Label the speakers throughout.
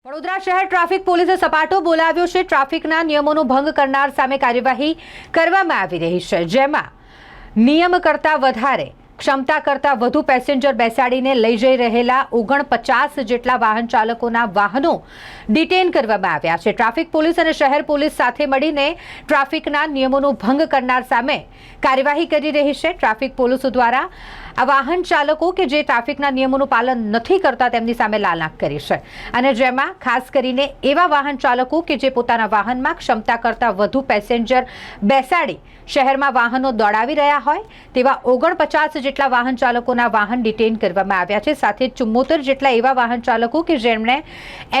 Speaker 1: વડોદરા શહેર ટ્રાફિક પોલીસે સપાટો બોલાવ્યો છે। ટ્રાફિકના નિયમોનો ભંગ કરનાર સામે કાર્યવાહી કરવામાં આવી રહી છે, જેમાં નિયમ કરતાં વધારે ક્ષમતા કરતાં વધુ પેસેન્જર બેસાડીને લઈ જઈ રહેલા 49 જેટલા વાહન ચાલકોના વાહનો ડિટેન કરવામાં આવ્યા છે। ટ્રાફિક પોલીસ અને શહેર પોલીસ સાથે મળીને ટ્રાફિકના નિયમોનો ભંગ કરનાર સામે કાર્યવાહી કરી રહી છે। ટ્રાફિક પોલીસ દ્વારા આ વાહન ચાલકો કે જે ટ્રાફિકના નિયમોનું પાલન નથી કરતા તેમની સામે લાલ આંખ કરી છે, અને જેમાં ખાસ કરીને એવા વાહન ચાલકો કે જે પોતાના વાહનમાં ક્ષમતા કરતાં વધુ પેસેન્જર બેસાડી શહેરમાં વાહનો દોડાવી રહ્યા હોય તેવા 49 જેટલા વાહન ચાલકોના વાહન ડિટેન કરવામાં આવ્યા છે। સાથે 74 જેટલા એવા વાહન ચાલકો કે જેમણે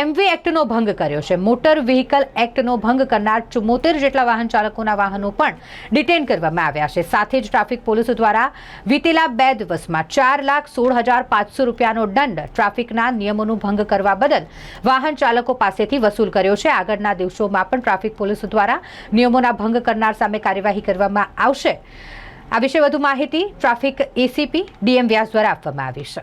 Speaker 1: એમવી એક્ટનો ભંગ કર્યો છે, મોટર વ્હીકલ એક્ટનો ભંગ કરનાર 74 જેટલા વાહન ચાલકોના વાહનો પણ ડિટેન કરવામાં આવ્યા છે। સાથે જ ટ્રાફિક પોલીસ દ્વારા વીતેલા 2 દિવસમાં 4,16,500 રૂપિયાનો દંડ ટ્રાફિકના નિયમોનું ભંગ કરવા બદલ વાહન ચાલકો પાસેથી વસૂલ કર્યો છે। આગળના દિવસોમાં પણ ટ્રાફિક પોલીસ દ્વારા નિયમોના ભંગ કરનાર સામે કાર્યવાહી કરવામાં આવશે। આ વિશે વધુ માહિતી ટ્રાફિક એસીપી ડીએમ વ્યાસ દ્વારા આપવામાં આવી છે।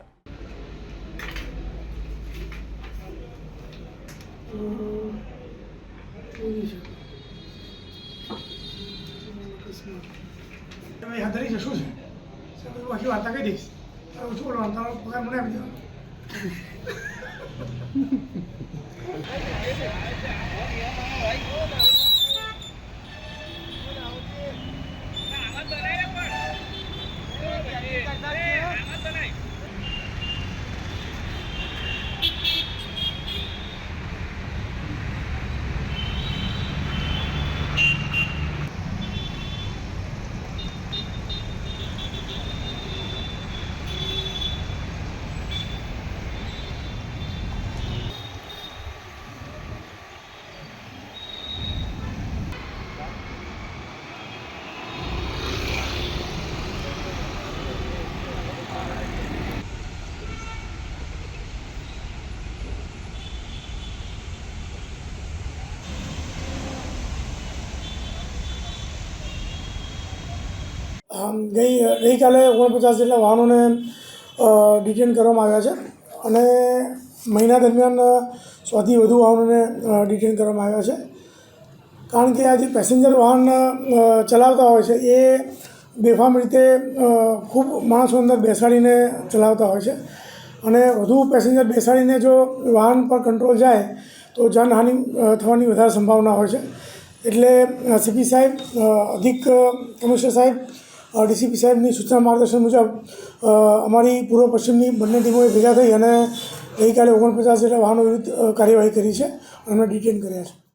Speaker 2: બાકી વાર્તા કહી દઈશ ઓછું બોલવાનું તારો પગાર મને આપી દેવાનો। ગઈકાલે 49 જેટલા વાહનોને ડિટેન કરવામાં આવ્યા છે, અને મહિના દરમિયાન 100થી વધુ વાહનોને ડિટેન કરવામાં આવ્યા છે। કારણ કે આ જે પેસેન્જર વાહન ચલાવતા હોય છે એ બેફામ રીતે ખૂબ માણસો અંદર બેસાડીને ચલાવતા હોય છે, અને વધુ પેસેન્જર બેસાડીને જો વાહન પર કંટ્રોલ જાય તો જાનહાનિ થવાની વધારે સંભાવના હોય છે। એટલે સીપી સાહેબ, અધિક કમિશનર સાહેબ, ડીસીપી સાહેબની સૂચના માર્ગદર્શન મુજબ અમારી પૂર્વ પશ્ચિમની બંને ટીમોએ ભેગા થઈ અને ગઈકાલે 49 જેટલા વાહનો વિરુદ્ધ કાર્યવાહી કરી છે અને એમને ડિટેન કર્યા છે।